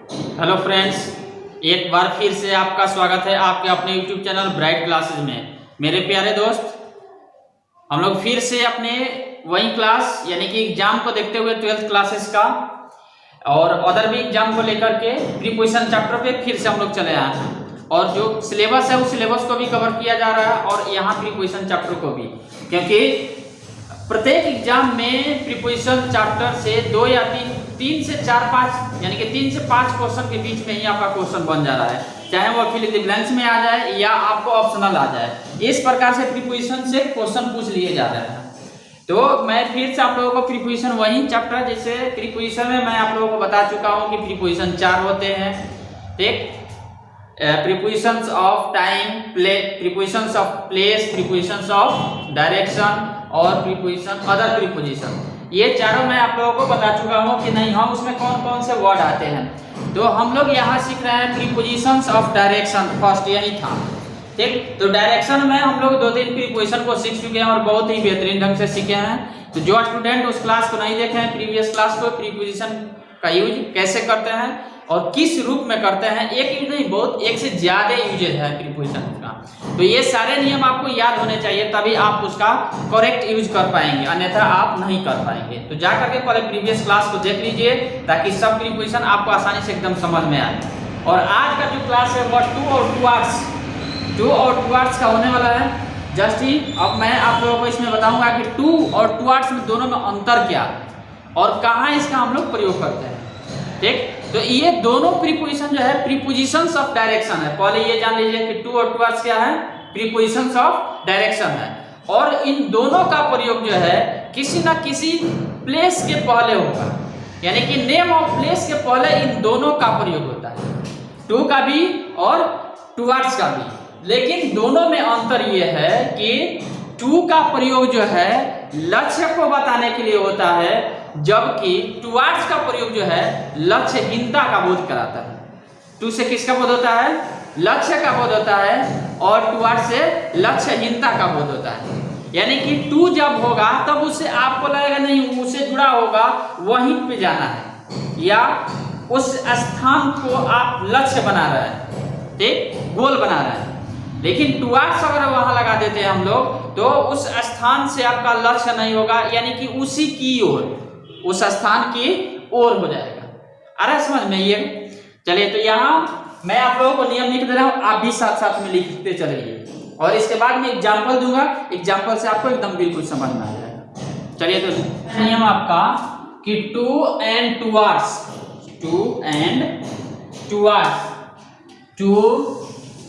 Hello friends, एक बार फिर से आपका स्वागत है आपके अपने यूट्यूब चैनल ब्राइट क्लासेज में। मेरे प्यारे दोस्त, हम लोग फिर से अपने वही क्लास यानी कि एग्जाम को देखते हुए 12th क्लासेस का और अदर भी एग्जाम को लेकर के प्रीपोजिशन चैप्टर पे फिर से हम लोग चले आए हैं और जो सिलेबस है उस सिलेबस को भी कवर किया जा रहा है और यहाँ प्रीपोजिशन चैप्टर को भी, क्योंकि प्रत्येक एग्जाम में प्रीपोजिशन चैप्टर से 2 या 3 से 4-5 यानी कि 3 से 5 क्वेश्चन के बीच में ही आपका क्वेश्चन बन जा रहा है, चाहे वो फिल इन द ब्लैंक्स में आ जाए या आपको ऑप्शनल आ जाए। इस प्रकार से प्रीपोजिशन से क्वेश्चन पूछ लिए जा रहे हैं। तो मैं फिर से आप लोगों को प्रीपोजिशन वही चैप्टर, जैसे प्रीपोजिशन में मैं आप लोगों को बता चुका हूँ कि प्रीपोजिशन 4 होते हैं, ठीक। Prepositions of time, prepositions of place, prepositions of direction और प्रीपोजिशन अदर प्रीपोजिशन, ये चारों मैं आप लोगों को बता चुका हूँ कि नहीं हम उसमें कौन कौन से वर्ड आते हैं। तो हम लोग यहाँ सीख रहे हैं प्रीपोजिशंस ऑफ डायरेक्शन, फर्स्ट यही था, ठीक। तो डायरेक्शन में हम लोग 2-3 प्रीपोजिशन को सीख चुके हैं और बहुत ही बेहतरीन ढंग से सीखे हैं। तो जो स्टूडेंट उस क्लास को नहीं देखे हैं, प्रीवियस क्लास को, प्रीपोजिशन का यूज कैसे करते हैं और किस रूप में करते हैं, एक यूज नहीं बहुत, एक से ज्यादा यूजेज है प्रीपोजिशन का। तो ये सारे नियम आपको याद होने चाहिए, तभी आप उसका करेक्ट यूज कर पाएंगे, अन्यथा आप नहीं कर पाएंगे। तो जा करके पहले प्रीवियस क्लास को देख लीजिए ताकि सब प्रीपोजिशन आपको आसानी से एकदम समझ में आए। और आज का जो क्लास है वो 2 और 2 आवर्स का होने वाला है। जस्ट ही अब मैं आप लोगों को इसमें बताऊंगा कि 2 और 2 आवर्स में दोनों में अंतर क्या और कहाँ इसका हम लोग प्रयोग करते हैं, ठीक। तो ये दोनों प्रीपोजिशन जो है प्रीपोजिशंस ऑफ डायरेक्शन है। पहले ये जान लीजिए कि 2 और 2 आवर्स क्या है, प्रीपोजिशंस ऑफ डायरेक्शन है। और इन दोनों का प्रयोग जो है किसी ना किसी प्लेस के पहले होगा, यानी कि नेम ऑफ प्लेस के पहले इन दोनों का प्रयोग होता है, 2 का भी और 2 आवर्स का भी। लेकिन दोनों में अंतर यह है कि 2 का प्रयोग जो है लक्ष्य को बताने के लिए होता है, जबकि 2 आवर्स का प्रयोग जो है लक्ष्यहीनता का बोध कराता है। 2 से किसका बोध होता है, लक्ष्य का बोध होता है, और 2 आवर्स से लक्ष्यहीनता का बोध होता है। यानी कि 2 जब होगा तब उससे आपको लगेगा नहीं उससे जुड़ा होगा, वहीं पे जाना है या उस स्थान को आप लक्ष्य बना रहे हैं, ठीक, गोल बना रहे हैं। लेकिन 2 आवर्स अगर वहां लगा देते हैं हम लोग तो उस स्थान से आपका लक्ष्य नहीं होगा, यानी कि उसी की ओर, उस स्थान की ओर हो जाएगा। आ रहा है समझ में ये? चलिए, तो यहाँ मैं आप लोगों को नियम लिख दे रहा हूँ, आप भी साथ साथ में लिखते चलिए और इसके बाद में एग्जाम्पल दूंगा, एग्जाम्पल से आपको एकदम बिल्कुल समझ में आ जाएगा। चलिए, तो नियम आपका कि 2 and 2 hours, 2 and 2 hours, 2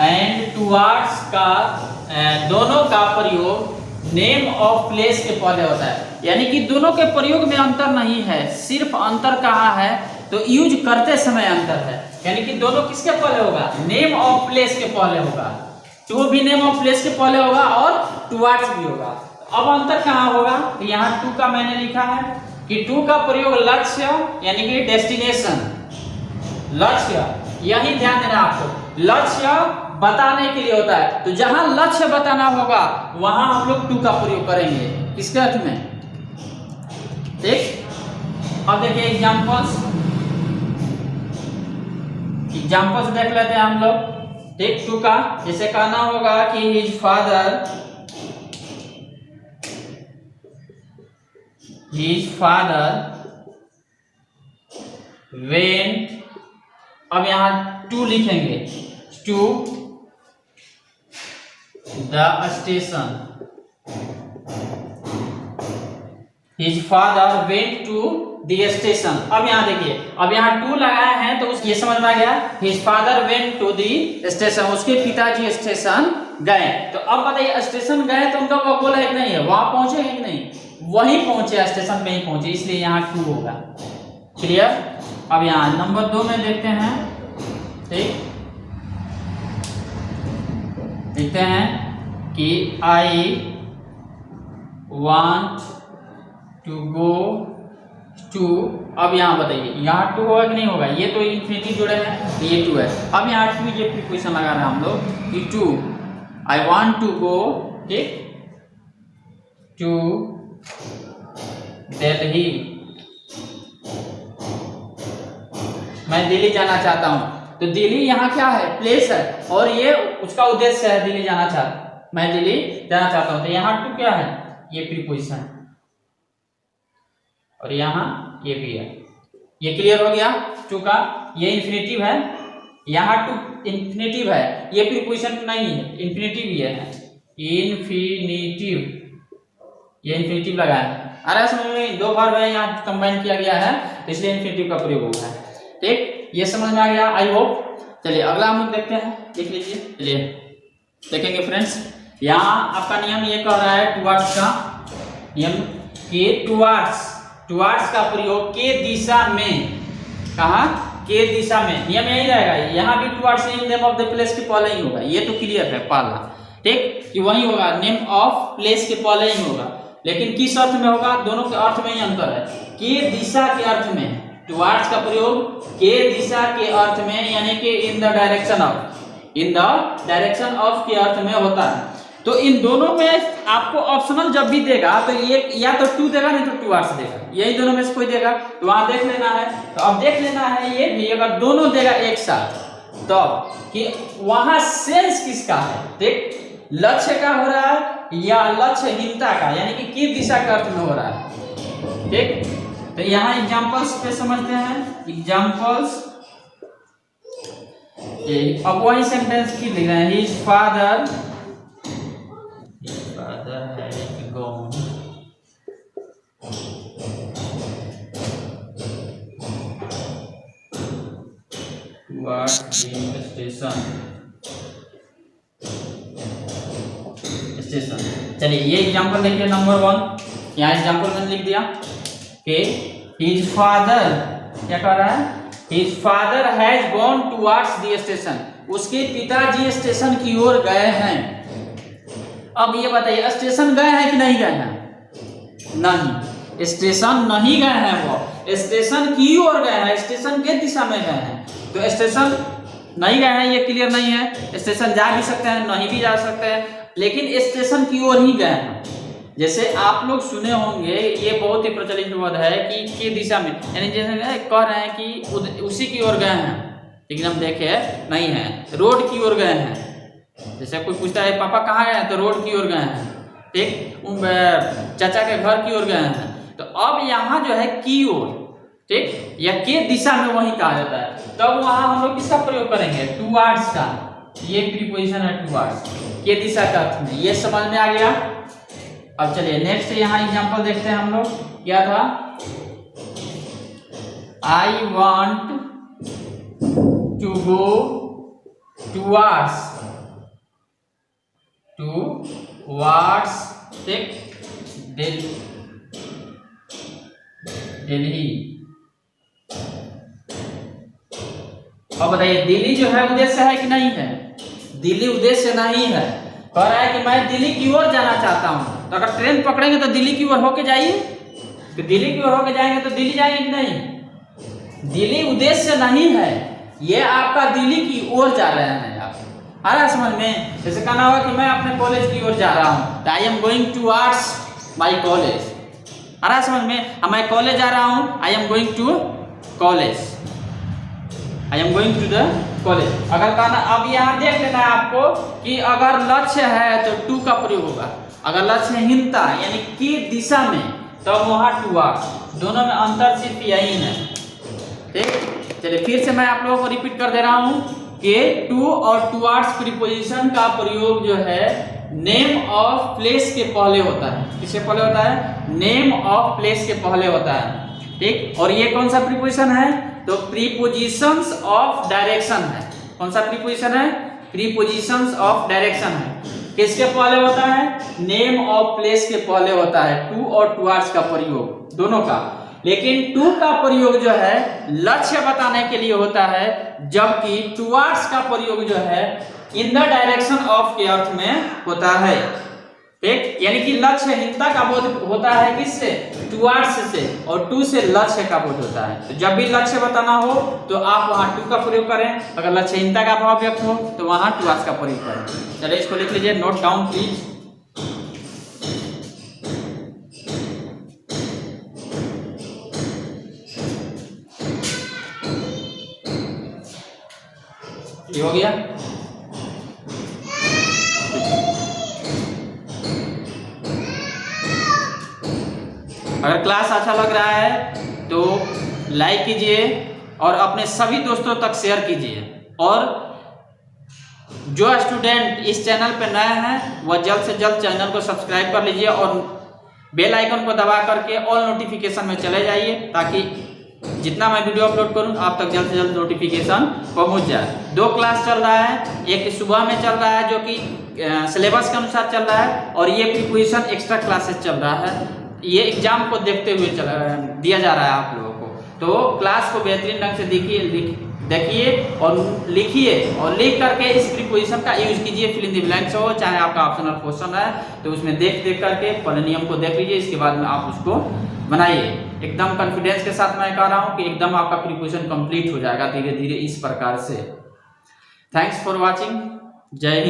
and 2 hours का दोनों का प्रयोग नेम ऑफ प्लेस के पहले होता है। यानी कि दोनों के प्रयोग में अंतर नहीं है, सिर्फ अंतर कहाँ है तो यूज करते समय अंतर है। यानी कि दोनों किसके पहले होगा, नेम ऑफ प्लेस के पहले होगा। 2 भी नेम ऑफ प्लेस के पहले होगा और 2 आवर्स भी होगा। अब अंतर कहाँ होगा, तो यहाँ 2 का मैंने लिखा है कि 2 का प्रयोग लक्ष्य यानी कि डेस्टिनेशन, लक्ष्य, यही ध्यान देना आपको, लक्ष्य बताने के लिए होता है। तो जहां लक्ष्य बताना होगा वहां हम लोग 2 का प्रयोग करेंगे, किसके अर्थ में, ठीक। अब देखिए एग्जाम्पल्स देख लेते हैं हम लोग, ठीक। 2 का जैसे कहना होगा कि हिज फादर वेंट, अब यहां 2 लिखेंगे, to the station, his father went to the station. अब यहाँ देखिए, अब यहाँ 2 लगाए हैं तो ये समझ में आ गया, his father went to the station, उसके पिताजी स्टेशन गए। तो अब बताइए स्टेशन गए तो उनका वो बोला है नहीं है, वहां पहुंचे कि नहीं, वहीं पहुंचे, स्टेशन पे ही पहुंचे, इसलिए यहाँ 2 होगा। क्लियर? अब यहाँ नंबर 2 में देखते हैं, ठीक, देखते हैं कि I want to go to, अब यहाँ बताइए यहाँ 2 होगा कि नहीं होगा, ये तो इन्फिनिटी जुड़े हैं तो ये 2 है। अब यहाँ 2 ये प्रीपोजिशन लगा रहे हैं हम लोग कि 2 आई वांट टू गो, ठीक, टू दिल्ली, मैं दिल्ली जाना चाहता हूँ। तो दिल्ली यहाँ क्या है, प्लेस है, और ये उसका उद्देश्य है, दिल्ली जाना चाहता, मैं दिल्ली जाना चाहता हूँ। तो यहाँ टू क्या है, ये प्रीपोजिशन, और यहाँ ये भी है। ये क्लियर हो गया टू का। ये इन्फिनेटिव है, यहाँ टू इन्फिनेटिव है, ये प्रीपोजिशन नहीं है, इन्फिनेटिव ही है, इन्फिनेटिव, ये इन्फिनेटिव लगा है। अरे समझ में, दो वर्ब है यहाँ कंबाइन किया गया है, तो इसलिए इन्फिनेटिव का प्रयोग हुआ है। ठीक, ये समझ में आ गया आई होप। चलिए अगला हम लोग देखते हैं, देख लीजिए। चलिए देखेंगे फ्रेंड्स, यहाँ आपका नियम ये कह रहा है टुवर्ड्स का नियम कि टुवर्ड्स का प्रयोग के दिशा में, कहा के दिशा में, नियम यही रहेगा। यहाँ भी towards name of the place के पहले ही होगा, ये तो क्लियर है पहला, ठीक, कि वही होगा, नेम ऑफ प्लेस के पहले ही होगा। लेकिन किस अर्थ में होगा, दोनों के अर्थ में ही अंतर है। के दिशा के अर्थ में टुवर्ड्स का प्रयोग के दिशा के अर्थ में, यानी कि इन द डायरेक्शन ऑफ के अर्थ में होता है। तो इन दोनों में आपको ऑप्शनल जब भी देगा तो ये या तो टू देगा, नहीं तो टुवर्ड्स देगा, यही दोनों में से कोई देगा, तो वहां देख लेना है। तो अब देख लेना है ये भी, अगर दोनों देगा एक साथ तो कि वहां सेंस किसका है, ठीक, लक्ष्य का हो रहा है या लक्ष्यहीनता का, यानी कि किस दिशा के अर्थ में हो रहा है। ठीक, तो यहाँ एग्जांपल्स पे समझते हैं, एग्जांपल्स। अब वही सेंटेंस की लिख रहे हैं, his father had gone towards the station. चलिए ये एग्जांपल देखिए, नंबर 1, यहाँ एग्जांपल मैंने लिख दिया कि हिज फादर क्या कर रहा है, his father has gone towards the station, उसके पिताजी स्टेशन की ओर गए हैं। अब ये बताइए, स्टेशन गए हैं कि नहीं गए हैं, नहीं, स्टेशन नहीं गए हैं, वो स्टेशन की ओर गए हैं, स्टेशन के दिशा में गए हैं। तो स्टेशन नहीं गए हैं, ये क्लियर नहीं है, स्टेशन जा भी सकते हैं, नहीं भी जा सकते हैं, लेकिन स्टेशन की ओर ही गए हैं। जैसे आप लोग सुने होंगे, ये बहुत ही प्रचलित वर्ड है कि के दिशा में, यानी जैसे कह रहे हैं कि उसी की ओर गए हैं, लेकिन हम देखे नहीं है, रोड की ओर गए हैं। जैसे कोई पूछता है पापा कहाँ गए हैं, तो रोड की ओर गए हैं, ठीक, चाचा के घर की ओर गए हैं। तो अब यहाँ जो है की ओर, ठीक, या के दिशा में वही कहा जाता है, तब वहां हम लोग किसका प्रयोग करेंगे, टुवर्ड्स का। ये प्रीपोजिशन है टुवर्ड्स, के दिशा का अर्थ में, ये समझ में आ गया। अब चलिए नेक्स्ट यहाँ एग्जांपल देखते हैं हम लोग, क्या था, I want to go towards, ठीक, दिल्ली। अब बताइए दिल्ली जो है उद्देश्य है कि नहीं है, दिल्ली उद्देश्य नहीं है, कह रहा है कि मैं दिल्ली की ओर जाना चाहता हूं। तो अगर ट्रेन पकड़ेंगे तो दिल्ली की ओर होके जाइए, तो दिल्ली की ओर होके जाएंगे तो दिल्ली जाएंगे कि नहीं, दिल्ली उद्देश्य नहीं है, ये आपका दिल्ली की ओर जा रहे हैं आप, आ रहा है समझ में। जैसे कहना होगा कि मैं अपने कॉलेज की ओर जा रहा हूँ, तो I am going towards my college, आ रहा है समझ में, मैं कॉलेज जा रहा हूँ, I am going to college, I am going to the college. अगर कहना, अब यहाँ देख लेना है आपको कि अगर लक्ष्य है तो टू का प्रयोग होगा, अगर लक्ष्यहीनता यानी कि दिशा में, तो वहाँ टुवर्ड्स, दोनों में अंतर सिर्फ यही है। ठीक, चलिए फिर से मैं आप लोगों को रिपीट कर दे रहा हूँ कि टू और टुवर्ड्स प्रीपोजिशन का प्रयोग जो है नेम ऑफ प्लेस के पहले होता है। किसके पहले होता है, नेम ऑफ प्लेस के पहले होता है। ठीक, और ये कौन सा प्रीपोजिशन है, तो प्रीपोजिशंस ऑफ डायरेक्शन है। कौन सा प्रीपोजिशन है, प्रीपोजिशंस ऑफ डायरेक्शन है। किसके पहले होता है, नेम ऑफ प्लेस के पहले होता है, टू और टुवर्ड्स का प्रयोग दोनों का। लेकिन टू का प्रयोग जो है लक्ष्य बताने के लिए होता है, जबकि टुवर्ड्स का प्रयोग जो है इन द डायरेक्शन ऑफ के अर्थ में होता है। ठीक, यानी कि लक्ष्यहीनता का बोध होता है किससे, टुवर्ड्स से, और टू से लक्ष्य का बोध होता है। तो जब भी लक्ष्य बताना हो तो आप वहां टू का प्रयोग करें, अगर लक्ष्यहीनता का भाव व्यक्त हो तो वहां टुवर्ड्स का प्रयोग करें। चलिए इसको लिख लीजिए, नोट डाउन प्लीज। ये हो गया। अगर क्लास अच्छा लग रहा है तो लाइक कीजिए और अपने सभी दोस्तों तक शेयर कीजिए। और जो स्टूडेंट इस चैनल पर नए हैं वह जल्द से जल्द चैनल को सब्सक्राइब कर लीजिए और बेल आइकन को दबा करके ऑल नोटिफिकेशन में चले जाइए, ताकि जितना मैं वीडियो अपलोड करूं आप तक जल्द से जल्द नोटिफिकेशन पहुंच जाए। 2 क्लास चल रहा है, एक सुबह में चल रहा है जो कि सिलेबस के अनुसार चल रहा है, और ये प्रिपरेशन एक्स्ट्रा क्लासेस चल रहा है। ये एग्जाम को देखते हुए दिया जा रहा है आप लोगों को। तो क्लास को बेहतरीन ढंग से देखिए और लिखिए, और लिख करके इस प्रीपोजिशन का यूज कीजिए। फिल इन द ब्लैंक्स हो चाहे आपका ऑप्शनल क्वेश्चन है तो उसमें देख करके पहले नियम को देख लीजिए, इसके बाद में आप उसको बनाइए। एकदम कॉन्फिडेंस के साथ मैं कह रहा हूं कि एकदम आपका प्रीपोजिशन कंप्लीट हो जाएगा धीरे धीरे इस प्रकार से। Thanks for watching. जय हिंद।